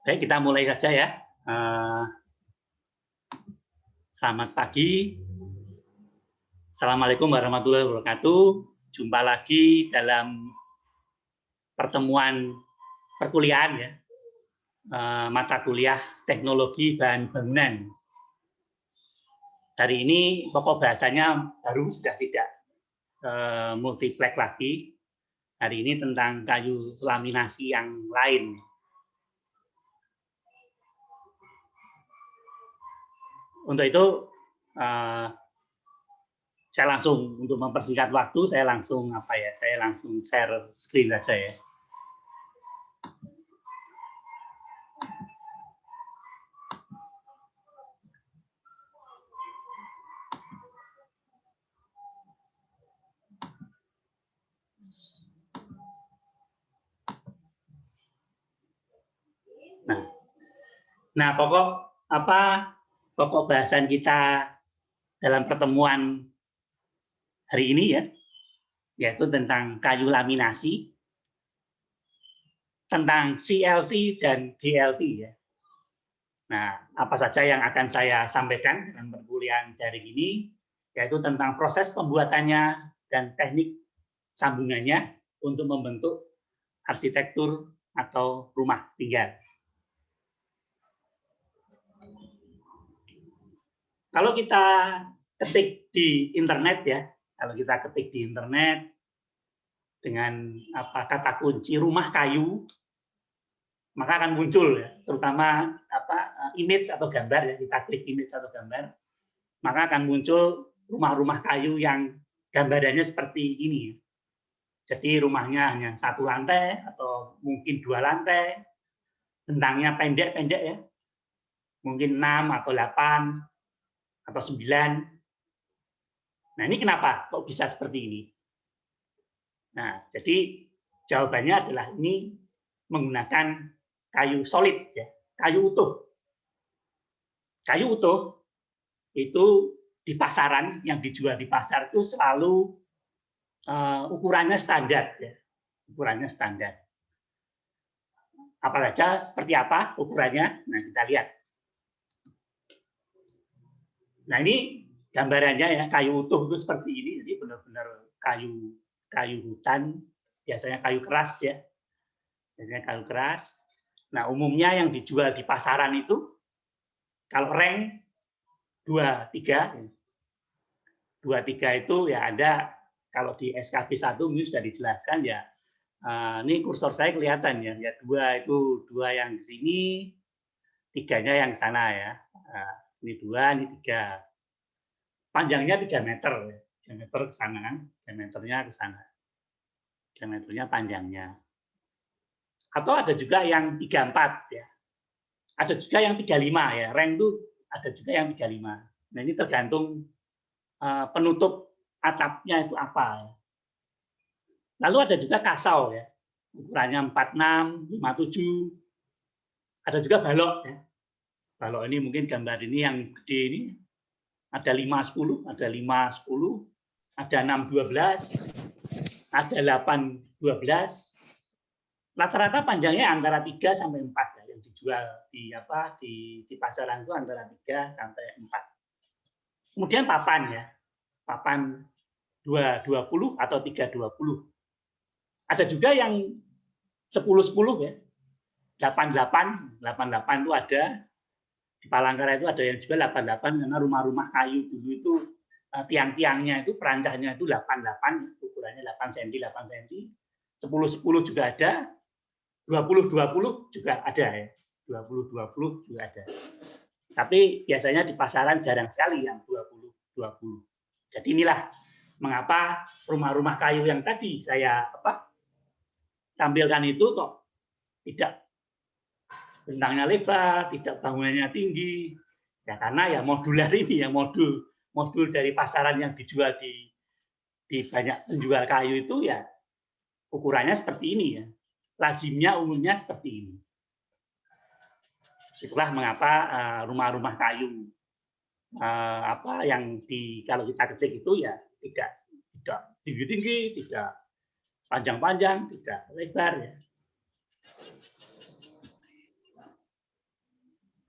Baik, kita mulai saja ya. Selamat pagi. Assalamualaikum warahmatullahi wabarakatuh. Jumpa lagi dalam pertemuan perkuliahan ya, mata kuliah Teknologi Bahan Bangunan. Hari ini pokok bahasanya baru sudah tidak multiplek lagi. Hari ini tentang kayu laminasi yang lain. Untuk itu saya langsung untuk mempersingkat waktu, saya langsung share screen saja ya. Nah, pokok bahasan kita dalam pertemuan hari ini ya, yaitu tentang kayu laminasi, tentang CLT dan DLT ya. Nah, apa saja yang akan saya sampaikan dalam perkuliahan daring ini, yaitu tentang proses pembuatannya dan teknik sambungannya untuk membentuk arsitektur atau rumah tinggal. Kalau kita ketik di internet ya, dengan kata kunci rumah kayu, maka akan muncul ya, terutama image atau gambar ya, kita klik image atau gambar, maka akan muncul rumah-rumah kayu yang gambarannya seperti ini. Jadi rumahnya hanya satu lantai atau mungkin dua lantai, bentangnya pendek-pendek ya, mungkin 6 atau 8 atau 9. Nah, ini kenapa kok bisa seperti ini? Nah, jadi jawabannya adalah ini menggunakan kayu solid ya, kayu utuh. Kayu utuh itu di pasaran, yang dijual di pasar itu selalu ukurannya standar ya. Ukurannya standar. Apa saja, seperti apa ukurannya? Nah, kita lihat. Nah, ini gambarannya ya, kayu utuh itu seperti ini, jadi benar-benar kayu hutan, biasanya kayu keras ya. Biasanya kayu keras. Nah, umumnya yang dijual di pasaran itu kalau rank 23 itu ya ada, kalau di SKB 1 ini sudah dijelaskan ya. Ini kursor saya kelihatan ya, 2 itu 2 yang di sini, 3-nya yang sana ya. Ini 2, ini 3. Panjangnya 3 meter, 3 meter ke sana kan, diameternya ke sana. Diameternya panjangnya. Atau ada juga yang 34 ya. Ada juga yang 35 ya, rank itu ada juga yang 35. Nah, ini tergantung penutup atapnya itu apa. Lalu ada juga kasau ya, ukurannya 46, 57. Ada juga balok ya. Balok ini mungkin gambar ini yang gede ini, ada 510, ada 510, ada 612, ada 812. Rata-rata panjangnya antara 3 sampai 4 ya, yang dijual di pasaran itu antara 3 sampai 4. Kemudian papan ya. Papan 220 atau 320. Ada juga yang 10-10 ya. 88 itu ada. Di Palangkaraya itu ada yang juga 88, karena rumah-rumah kayu dulu itu tiang-tiangnya itu, perancahnya itu 88, ukurannya 8 cm, 8 cm. 10-10 juga ada. 20-20 juga ada ya. 20-20 juga ada. Tapi biasanya di pasaran jarang sekali yang 20-20. Jadi inilah mengapa rumah-rumah kayu yang tadi saya tampilkan itu kok tidak bentangnya lebar, tidak bangunannya tinggi. Ya karena ya modular ini ya, modul dari pasaran yang dijual di banyak penjual kayu itu ya ukurannya seperti ini ya. Lazimnya umumnya seperti ini. Itulah mengapa rumah-rumah kayu yang kalau kita ketik itu ya tidak tinggi-tinggi, tidak panjang-panjang, tidak lebar ya.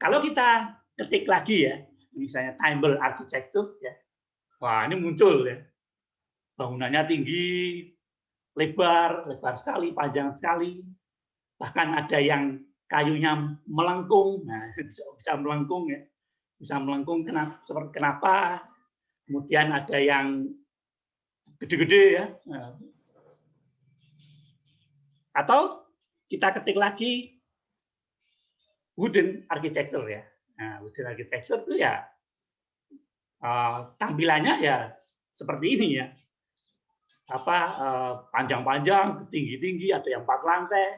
Kalau kita ketik lagi ya, misalnya Timber Architecture ya, wah ini muncul ya, bangunannya tinggi, lebar sekali, panjang sekali, bahkan ada yang kayunya melengkung, nah bisa melengkung ya, bisa melengkung kenapa? Kemudian ada yang gede-gede ya, atau kita ketik lagi wooden architecture ya. Nah, wooden architecture itu ya tampilannya ya seperti ini ya. Panjang-panjang, tinggi-tinggi, ada yang 4 lantai,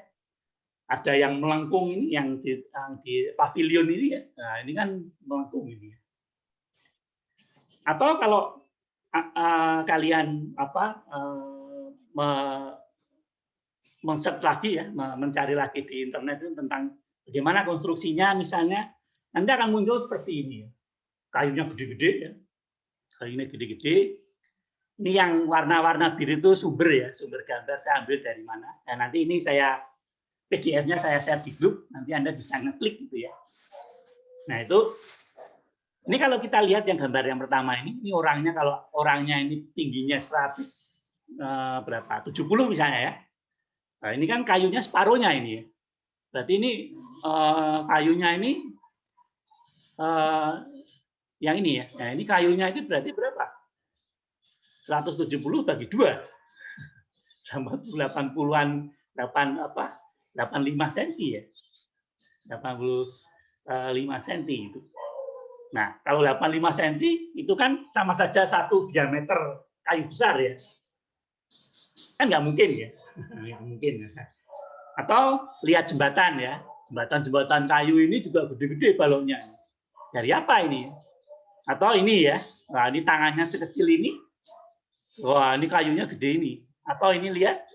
ada yang melengkung ini yang di pavilion ini ya. Nah, ini kan melengkung ini. Atau kalau kalian men-search lagi ya, mencari lagi di internet itu tentang bagaimana konstruksinya misalnya, nanti akan muncul seperti ini. Kayunya gede-gede ya. Kayunya gede-gede. Ini yang warna-warna biru itu sumber ya, sumber gambar saya ambil dari mana. Dan nanti ini saya PDF-nya saya share di grup, nanti Anda bisa ngeklik gitu ya. Nah, ini kalau kita lihat yang gambar yang pertama ini orangnya, kalau orangnya ini tingginya 70 misalnya ya. Nah, ini kan kayunya separuhnya ini ya. Berarti ini kayunya ini yang ini ya. Nah, ini kayunya itu berarti berapa? 170 bagi 2. 80-an 85 cm ya. 85 cm itu. Nah, kalau 85 cm itu kan sama saja satu diameter kayu besar ya. Kan nggak mungkin ya. Nggak mungkin. Atau lihat jembatan ya. Jembatan kayu ini juga gede-gede balonnya. Dari apa ini? Atau ini ya. Nah, ini tangannya sekecil ini. Wah, ini kayunya gede ini. Atau ini lihat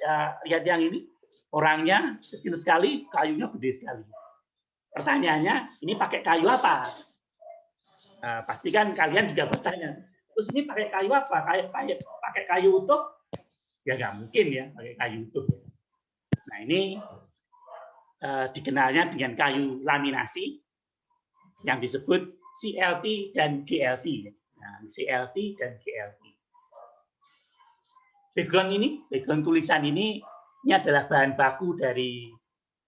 yang ini. Orangnya kecil sekali, kayunya gede sekali. Pertanyaannya, ini pakai kayu apa? Nah, pastikan kalian juga bertanya, terus ini pakai kayu apa? Pakai kayu utuh? Ya nggak mungkin ya, pakai kayu utuh. Nah, ini dikenalnya dengan kayu laminasi yang disebut CLT dan GLT. Nah, CLT dan GLT. Background tulisan ini adalah bahan baku dari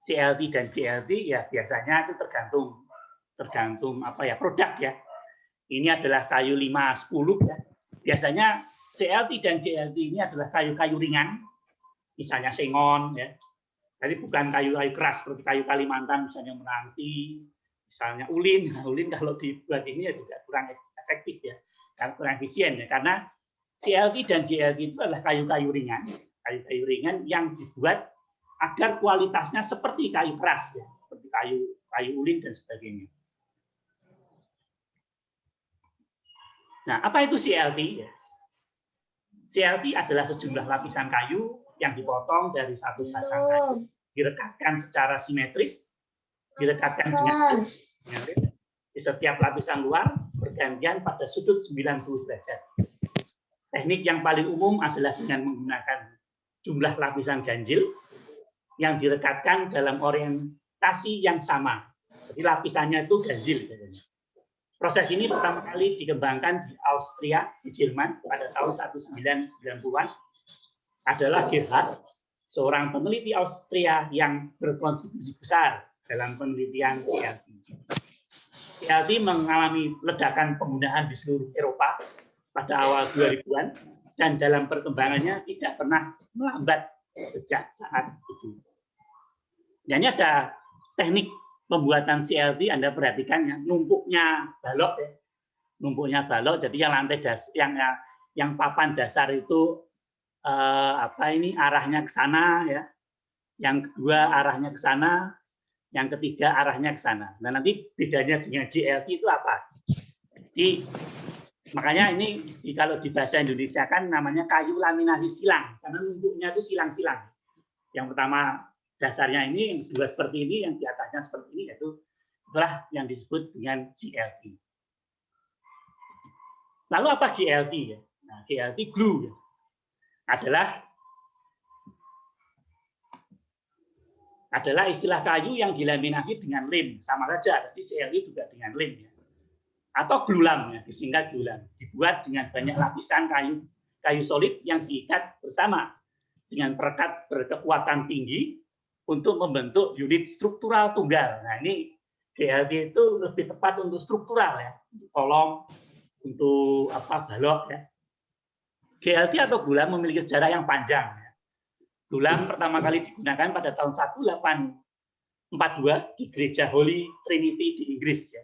CLT dan GLT. Ya biasanya itu tergantung produk ya. Ini adalah kayu 5-10 ya. Biasanya CLT dan GLT ini adalah kayu-kayu ringan, misalnya sengon ya. Jadi bukan kayu-kayu keras seperti kayu Kalimantan misalnya Meranti, misalnya ulin. Nah, ulin kalau dibuat ini ya juga kurang efektif ya, kurang efisien ya, karena CLT dan GLT itu adalah kayu-kayu ringan yang dibuat agar kualitasnya seperti kayu keras ya, seperti kayu ulin dan sebagainya. Nah, apa itu CLT? CLT adalah sejumlah lapisan kayu yang dipotong dari satu batang kayu, direkatkan secara simetris, direkatkan dengan di setiap lapisan luar bergantian pada sudut 90 derajat. Teknik yang paling umum adalah dengan menggunakan jumlah lapisan ganjil yang direkatkan dalam orientasi yang sama. Jadi lapisannya itu ganjil. Proses ini pertama kali dikembangkan di Austria, di Jerman pada tahun 1990-an. Adalah Gerhard, seorang peneliti Austria yang berkontribusi besar dalam penelitian CLT. CLT mengalami ledakan penggunaan di seluruh Eropa pada awal 2000-an dan dalam perkembangannya tidak pernah melambat sejak saat itu. Dan ini ada teknik pembuatan CLT, Anda perhatikan ya, numpuknya balok ya. Numpuknya balok, jadi yang lantai yang papan dasar itu arahnya ke sana ya. Yang kedua arahnya ke sana, yang ketiga arahnya ke sana. Nah, nanti bedanya dengan GLT itu apa? Jadi makanya ini kalau di bahasa Indonesia kan namanya kayu laminasi silang, karena numpuknya itu silang-silang. Yang pertama dasarnya ini, yang kedua seperti ini, yang di atasnya seperti ini, yaitu itulah yang disebut dengan GLT. Lalu apa GLT ya? Nah, GLT glue ya, adalah istilah kayu yang dilaminasi dengan lem, sama saja. Jadi CLI juga dengan lem, ya. Atau glulam, ya, disingkat glulam, dibuat dengan banyak lapisan kayu solid yang diikat bersama dengan perekat berkekuatan tinggi untuk membentuk unit struktural tunggal. Nah, ini GLT itu lebih tepat untuk struktural, ya, untuk kolong, untuk balok, ya. GLT atau glulam memiliki sejarah yang panjang. Ya. Glulam pertama kali digunakan pada tahun 1842 di Gereja Holy Trinity di Inggris. Ya.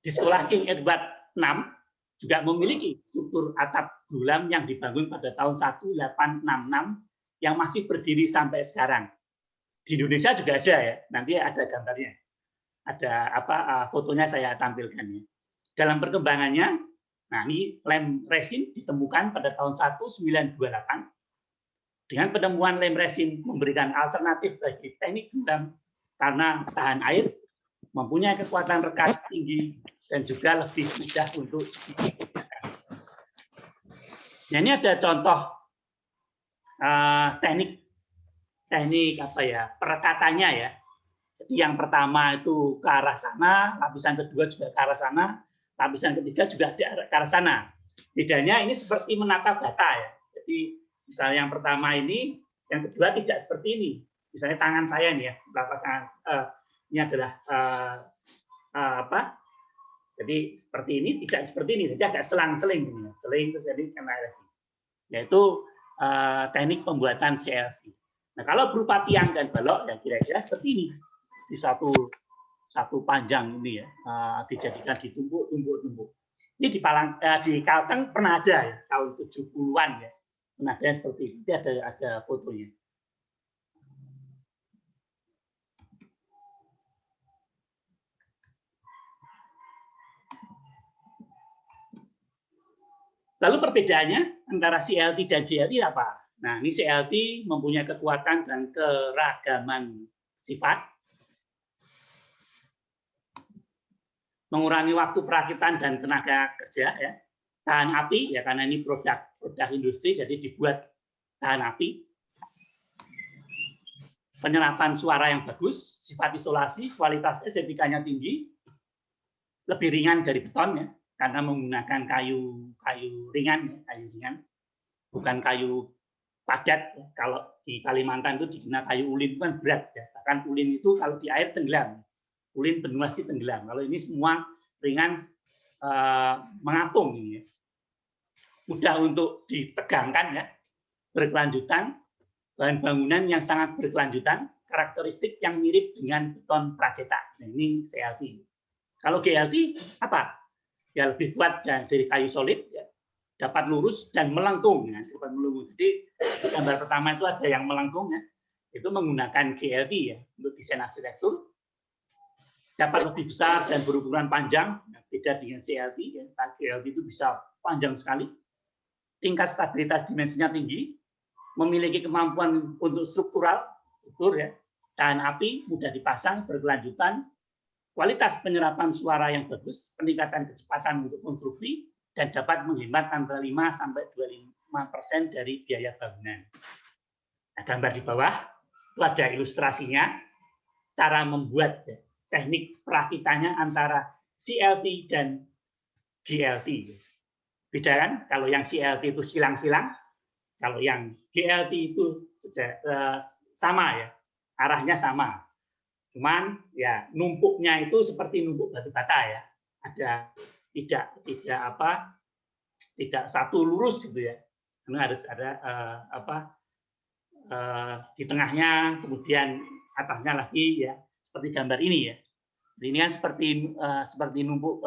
Di sekolah King Edward VI juga memiliki struktur atap glulam yang dibangun pada tahun 1866 yang masih berdiri sampai sekarang. Di Indonesia juga ada, ya. Nanti ada gambarnya. Ada fotonya saya tampilkan, ya. Dalam perkembangannya, nah ini lem resin ditemukan pada tahun 1928. Dengan penemuan lem resin memberikan alternatif bagi teknik glulam karena tahan air, mempunyai kekuatan rekat tinggi, dan juga lebih mudah untuk digunakan. Nah, ini ada contoh teknik perekatannya, ya. Jadi yang pertama itu ke arah sana, lapisan kedua juga ke arah sana, lapisan ketiga juga ke arah sana. Bedanya ini seperti menata bata, ya. Jadi misalnya yang pertama ini, yang kedua tidak seperti ini. Misalnya tangan saya nih, ya, ini adalah jadi seperti ini, tidak seperti ini, jadi agak selang-seling, seling terus jadi kena lagi. Yaitu teknik pembuatan CLT. Nah, kalau berupa tiang dan balok, ya kira-kira seperti ini. Di satu panjang ini, ya, dijadikan ditumpuk-tumpuk. Ini di Kalteng pernah ada, ya, tahun 70-an, ya. Pernah ada seperti ini. Ini ada fotonya. Lalu perbedaannya antara CLT dan GLT apa? Nah, ini CLT mempunyai kekuatan dan keragaman sifat, mengurangi waktu perakitan dan tenaga kerja, ya. Tahan api, ya, karena ini produk industri, jadi dibuat tahan api. Penyerapan suara yang bagus, sifat isolasi, kualitas estetikanya tinggi, lebih ringan dari beton, ya, karena menggunakan kayu ringan, bukan kayu padat. Ya. Kalau di Kalimantan itu dikenal kayu ulin itu kan berat, ya. Bahkan ulin itu kalau di air tenggelam, ulin benua sih tenggelam. Kalau ini semua ringan, mengapung ini, ya. Mudah untuk ditegangkan, ya, berkelanjutan, bahan bangunan yang sangat berkelanjutan, karakteristik yang mirip dengan beton pracetak. Nah, ini CLT. Kalau GLT apa? Ya lebih kuat dari kayu solid, ya, dapat lurus dan melengkung, ya, dapat melengkung. Jadi gambar pertama itu ada yang melengkung, ya, itu menggunakan GLT, ya, untuk desain arsitektur. Dapat lebih besar dan berukuran panjang, beda dengan CLT. Ya. GLT itu bisa panjang sekali. Tingkat stabilitas dimensinya tinggi, memiliki kemampuan untuk struktur, ya, tahan api, mudah dipasang, berkelanjutan, kualitas penyerapan suara yang bagus, peningkatan kecepatan untuk konstruksi, dan dapat menghemat antara 5–25% dari biaya bangunan. Nah, gambar di bawah itu ada ilustrasinya, cara membuat, ya, teknik perakitannya antara CLT dan GLT. Beda kan? Kalau yang CLT itu silang-silang, kalau yang GLT itu sama, ya, arahnya sama. Cuman ya numpuknya itu seperti numpuk batu bata, ya. Ada tidak satu lurus gitu, ya. Karena harus ada di tengahnya, kemudian atasnya lagi, ya, seperti gambar ini, ya. Ini kan seperti numpuk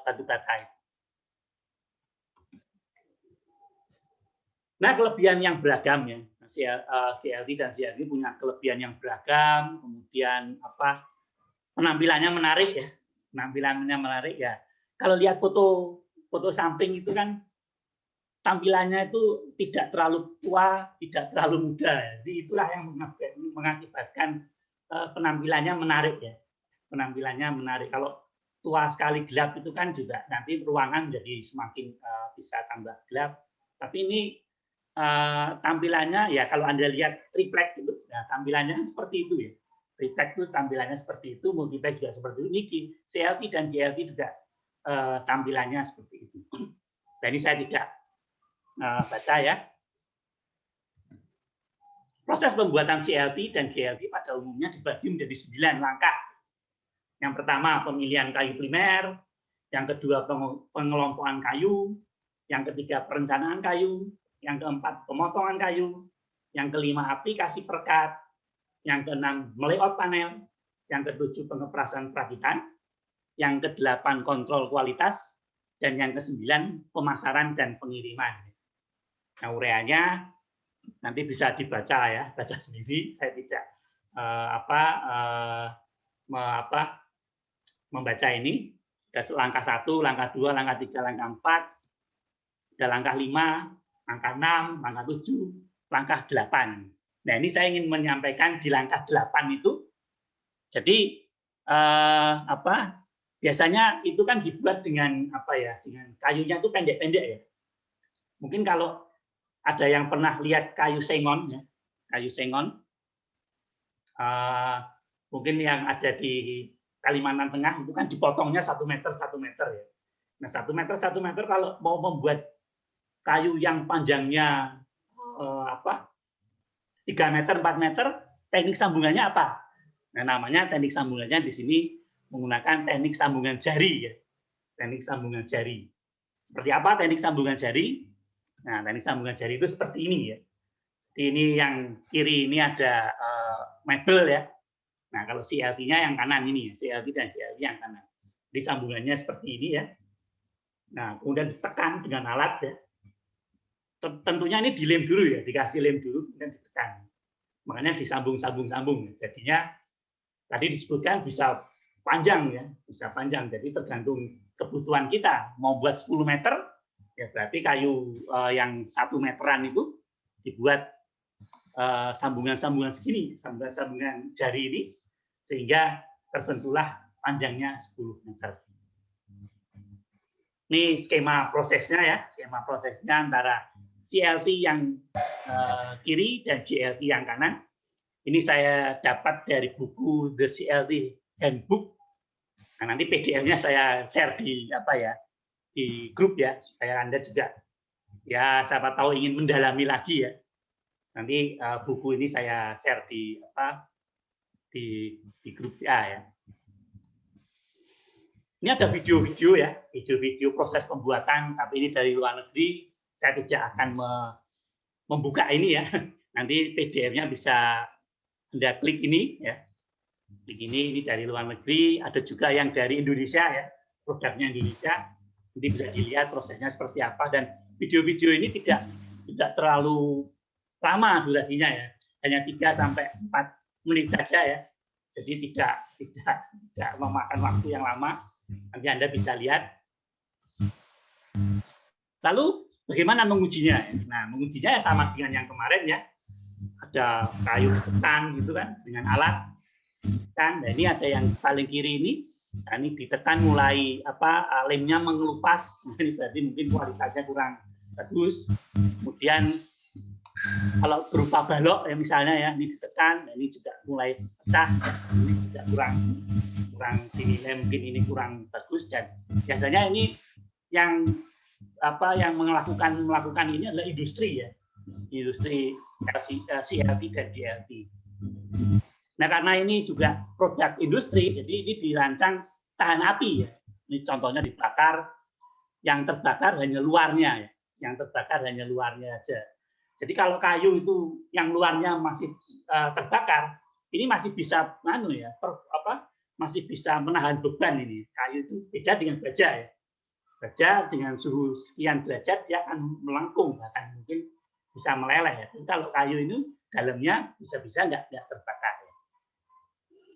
batu bata. Nah, kelebihan yang beragam, ya. GLT dan CLT punya kelebihan yang beragam, kemudian penampilannya menarik, ya. Penampilannya menarik, ya. Kalau lihat foto samping itu kan tampilannya itu tidak terlalu tua, tidak terlalu muda. Jadi itulah yang mengakibatkan penampilannya menarik, ya. Penampilannya menarik. Kalau tua sekali gelap itu kan juga nanti ruangan jadi semakin bisa tambah gelap. Tapi ini tampilannya ya kalau Anda lihat triplek itu, nah tampilannya seperti itu ya. Triplek itu tampilannya seperti itu, multiplex juga seperti itu. Ini CLT dan GLT juga tampilannya seperti itu. Nah, ini saya tidak baca ya. Proses pembuatan CLT dan GLT pada umumnya dibagi menjadi 9 langkah. Yang pertama, pemilihan kayu primer. Yang kedua, pengelompokan kayu. Yang ketiga, perencanaan kayu. Yang keempat, pemotongan kayu. Yang kelima, aplikasi perekat. Yang keenam, melayout panel. Yang ketujuh, pengeprasan perakitan. Yang kedelapan, kontrol kualitas. Dan yang kesembilan, pemasaran dan pengiriman. Nah, ureanya nanti bisa dibaca ya, baca sendiri. Saya tidak membaca ini. Ada langkah 1, langkah 2, langkah 3, langkah 4, ada langkah 5, langkah 6, langkah 7, langkah 8. Nah, ini saya ingin menyampaikan di langkah 8 itu. Jadi biasanya itu kan dibuat dengan dengan kayunya itu pendek-pendek ya. Mungkin kalau ada yang pernah lihat kayu sengon ya, kayu sengon, mungkin yang ada di Kalimantan Tengah itu kan dipotongnya 1 meter 1 meter ya. Nah 1 meter 1 meter kalau mau membuat kayu yang panjangnya 3 meter 4 meter, teknik sambungannya apa? Nah namanya teknik sambungannya di sini menggunakan teknik sambungan jari ya, teknik sambungan jari. Seperti apa teknik sambungan jari? Nah, teknik sambungan jari itu seperti ini ya. Jadi ini yang kiri ini ada mebel ya. Nah, kalau CLT-nya yang kanan ini, CLT dan GLT yang kanan. Jadi sambungannya seperti ini ya. Nah, kemudian ditekan dengan alat ya. Tentunya ini dilem dulu ya, dikasih lem dulu, kemudian ditekan. Makanya disambung-sambung-sambung. Jadinya tadi disebutkan bisa panjang ya, bisa panjang. Jadi tergantung kebutuhan kita. Mau buat 10 meter, ya berarti kayu yang 1 meteran itu dibuat sambungan-sambungan segini, sambungan jari ini, sehingga terbentuklah panjangnya 10 meter. Ini skema prosesnya ya, skema prosesnya antara CLT yang kiri dan GLT yang kanan. Ini saya dapat dari buku The CLT Handbook. Nah, nanti PDF-nya saya share di di grup ya, supaya Anda juga ya siapa tahu ingin mendalami lagi ya. Nanti buku ini saya share di di grup ya. Ini ada video-video ya, video-video proses pembuatan, tapi ini dari luar negeri. Saya tidak akan membuka ini ya. Nanti PDF-nya bisa Anda klik ini ya. Klik ini dari luar negeri, ada juga yang dari Indonesia ya, produknya Indonesia. Nanti bisa dilihat prosesnya seperti apa, dan video-video ini tidak terlalu lama durasinya ya, hanya 3-4 menit saja ya. Jadi tidak memakan waktu yang lama. Nanti Anda bisa lihat. Lalu bagaimana mengujinya? Nah, mengujinya ya sama dengan yang kemarin ya. Ada kayu ditekan gitu kan dengan alat. Kan, nah ini ada yang paling kiri ini. Nah, ini ditekan mulai lemnya mengelupas. Ini berarti mungkin kualitasnya kurang bagus. Kemudian kalau berupa balok ya misalnya ya, ini ditekan, nah ini juga mulai pecah. Ini juga kurang dinilai mungkin ini kurang bagus, dan biasanya ini yang melakukan ini adalah industri ya, industri CLT dan GLT. Nah karena ini juga produk industri, jadi ini dirancang tahan api ya. Ini contohnya dibakar, yang terbakar hanya luarnya ya, yang terbakar hanya luarnya aja. Jadi kalau kayu itu yang luarnya masih terbakar, ini masih bisa masih bisa menahan beban ini. Kayu itu beda dengan baja ya. Baja dengan suhu sekian derajat dia akan melengkung, bahkan mungkin bisa meleleh ya. Tapi kalau kayu ini dalamnya bisa-bisa nggak terbakar ya.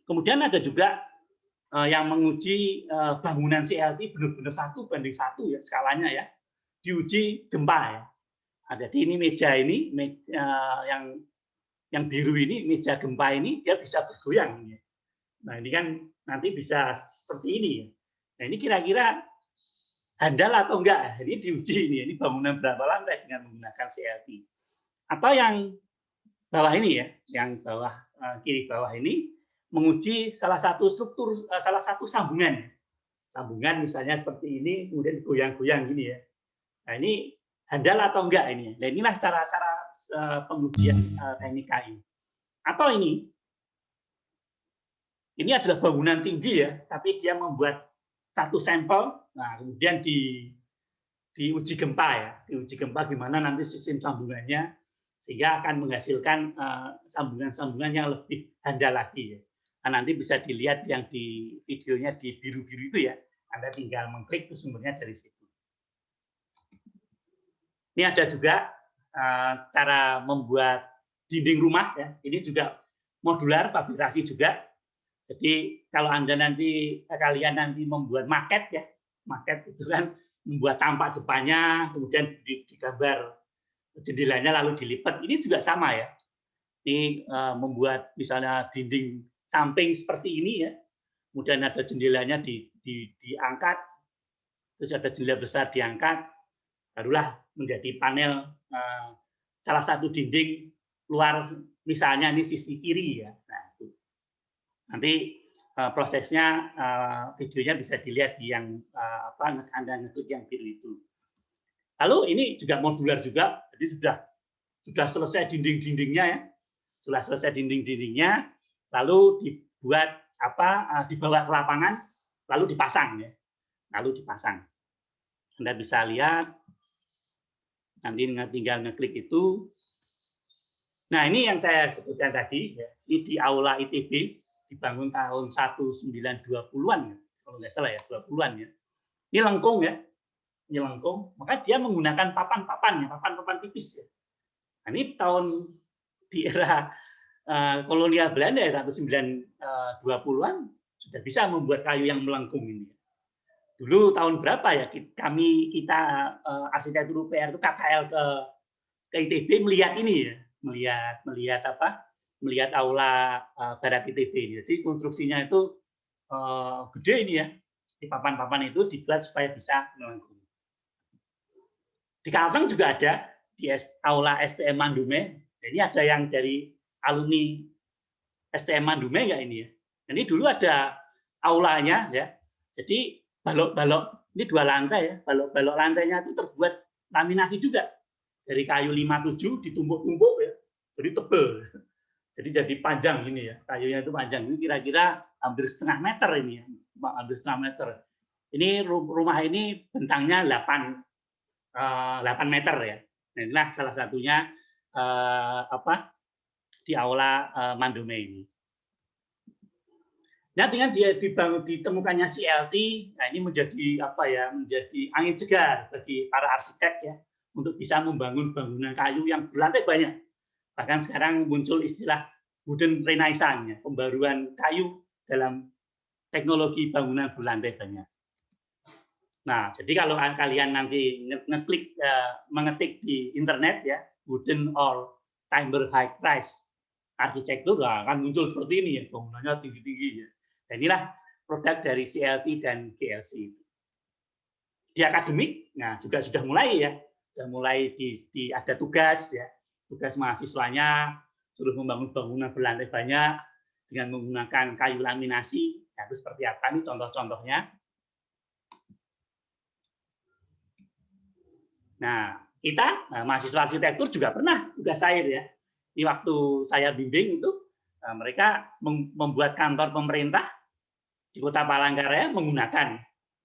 Kemudian ada juga yang menguji bangunan CLT benar-benar 1:1 ya skalanya ya. Diuji gempa ya. Nah, jadi ini meja ini yang biru ini, meja gempa ini dia bisa bergoyang. Nah ini kan nanti bisa seperti ini. Nah ini kira-kira handal atau enggak? Ini diuji ini bangunan berapa lantai dengan menggunakan CLT. Atau yang bawah ini ya, yang bawah kiri bawah ini menguji salah satu struktur, salah satu sambungan. Sambungan misalnya seperti ini, kemudian goyang-goyang gini ya. Nah ini handal atau enggak ini. Nah inilah cara-cara pengujian teknik KI. Atau ini adalah bangunan tinggi ya, tapi dia membuat satu sampel, nah kemudian diuji gempa ya, diuji gempa gimana nanti sistem sambungannya, sehingga akan menghasilkan sambungan-sambungan yang lebih handal lagi ya. Nah, nanti bisa dilihat yang di videonya di biru-biru itu ya, Anda tinggal mengklik itu sumbernya dari situ. Ini ada juga cara membuat dinding rumah ya, ini juga modular, fabrikasi juga. Jadi kalau kalian nanti membuat maket ya, maket itu kan membuat tampak depannya, kemudian digambar jendelanya lalu dilipat. Ini juga sama ya. Ini membuat misalnya dinding samping seperti ini ya, kemudian ada jendelanya diangkat, terus ada jendela besar diangkat, barulah menjadi panel salah satu dinding luar, misalnya ini sisi kiri ya. Nah, itu. Nanti prosesnya videonya bisa dilihat di yang Anda ngeklik yang biru itu. Lalu ini juga modular juga, jadi sudah selesai dinding-dindingnya ya, sudah selesai dinding-dindingnya, lalu dibuat dibawa ke lapangan, lalu dipasang ya, lalu dipasang. Anda bisa lihat, nanti tinggal ngeklik itu. Nah ini yang saya sebutkan tadi, ya. Ini di Aula ITB, dibangun tahun 1920-an, kalau nggak salah ya, 20-an ya. Ini lengkung ya, ini lengkung, maka dia menggunakan papan tipis ya. Nah, ini tahun di era kolonial Belanda ya, 1920-an sudah bisa membuat kayu yang melengkung ini. Dulu tahun berapa ya kita arsitektur UPR itu KKL ke ITB melihat ini ya, melihat aula barat ITB ini. Jadi konstruksinya itu gede ini ya. Di papan-papan itu dibuat supaya bisa melengkung. Di Kalteng juga ada di aula STM Mandume. Ini ada yang dari alumni STM Mandume enggak ini ya. Ini dulu ada aulanya ya. Jadi balok-balok ini 2 lantai ya. Balok-balok lantainya itu terbuat laminasi juga. Dari kayu 57 ditumpuk-tumpuk ya. Jadi tebal. Jadi panjang ini ya. Kayunya itu panjang. Ini kira-kira hampir setengah meter ini ya. Hampir setengah meter. Ini rumah ini bentangnya 8 meter ya. Nah, inilah salah satunya di aula Mandume ini. Nah, dengan ditemukannya CLT, nah ini menjadi menjadi angin segar bagi para arsitek ya untuk bisa membangun bangunan kayu yang berlantai banyak. Bahkan sekarang muncul istilah wooden renaissance, pembaruan kayu dalam teknologi bangunan berlantai banyak. Nah, jadi kalau kalian nanti mengetik di internet ya, wooden or timber high rise arsitektur, akan muncul seperti ini ya, bangunannya tinggi-tinggi ya. Dan inilah produk dari CLT dan GLC. Di akademik, nah juga sudah mulai ya, sudah mulai ada tugas ya, tugas mahasiswanya suruh membangun bangunan berlantai banyak dengan menggunakan kayu laminasi. Nah, itu seperti apa nih contoh-contohnya? Nah, kita mahasiswa arsitektur juga pernah tugas akhir ya. Di waktu saya bimbing itu mereka membuat kantor pemerintah di Kota Palangkaraya menggunakan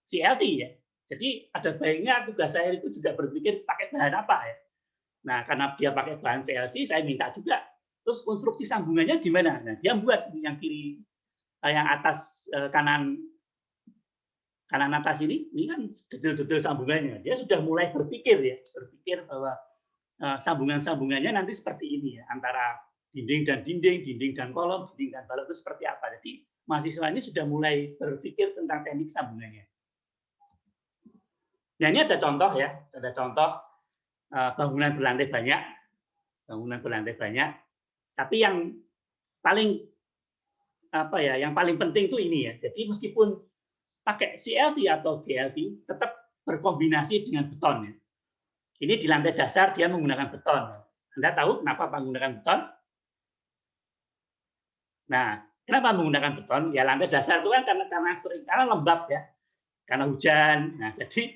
CLT ya. Jadi ada baiknya tugas saya itu juga berpikir pakai bahan apa ya. Nah, karena dia pakai bahan PLC, saya minta juga. Terus konstruksi sambungannya gimana? Nah, dia buat yang kiri, yang atas kanan atas ini kan detail-detail sambungannya. Dia sudah mulai berpikir bahwa sambungan-sambungannya nanti seperti ini ya, antara dinding dan kolom, dinding dan balok itu seperti apa. Jadi mahasiswa ini sudah mulai berpikir tentang teknik sambungannya. Nah, ini ada contoh ya, bangunan berlantai banyak. Tapi yang paling penting itu ini ya. Jadi meskipun pakai CLT atau GLT tetap berkombinasi dengan beton ya. Ini di lantai dasar dia menggunakan beton. Anda tahu kenapa menggunakan beton? Nah, kenapa menggunakan beton? Ya lantai dasar itu kan karena lembab ya, karena hujan. Nah, jadi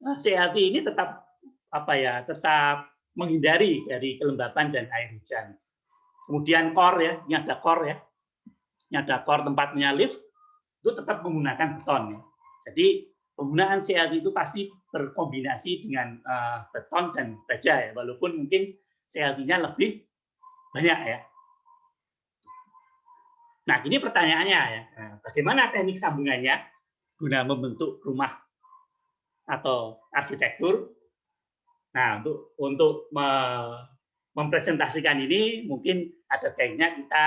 CLT ini tetap apa ya, tetap menghindari dari kelembapan dan air hujan. Kemudian core ya, ini ada core ya, ini ada core tempatnya lift, itu tetap menggunakan beton ya. Jadi penggunaan CLT itu pasti berkombinasi dengan beton dan baja ya, walaupun mungkin CLT-nya lebih banyak ya. Nah, ini pertanyaannya ya, bagaimana teknik sambungannya guna membentuk rumah atau arsitektur? Nah, untuk mempresentasikan ini mungkin ada baiknya kita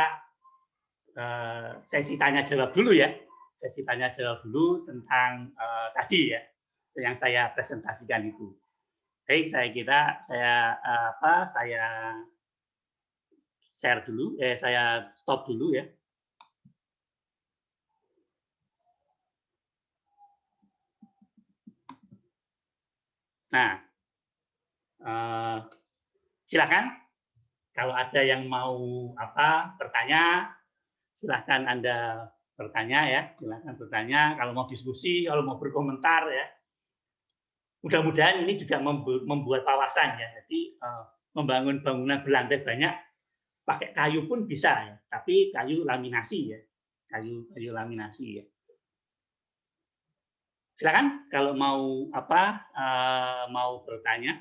sesi tanya jawab dulu ya, sesi tanya jawab dulu tentang tadi ya, yang saya presentasikan itu. Baik, saya share dulu, saya stop dulu ya. Nah, silakan kalau ada yang mau bertanya, silakan Anda bertanya ya, silakan bertanya. Kalau mau diskusi, kalau mau berkomentar ya. Mudah-mudahan ini juga membuat wawasan ya. Jadi membangun bangunan berlantai banyak pakai kayu pun bisa ya, tapi kayu laminasi ya, kayu laminasi ya. Silakan kalau mau mau bertanya.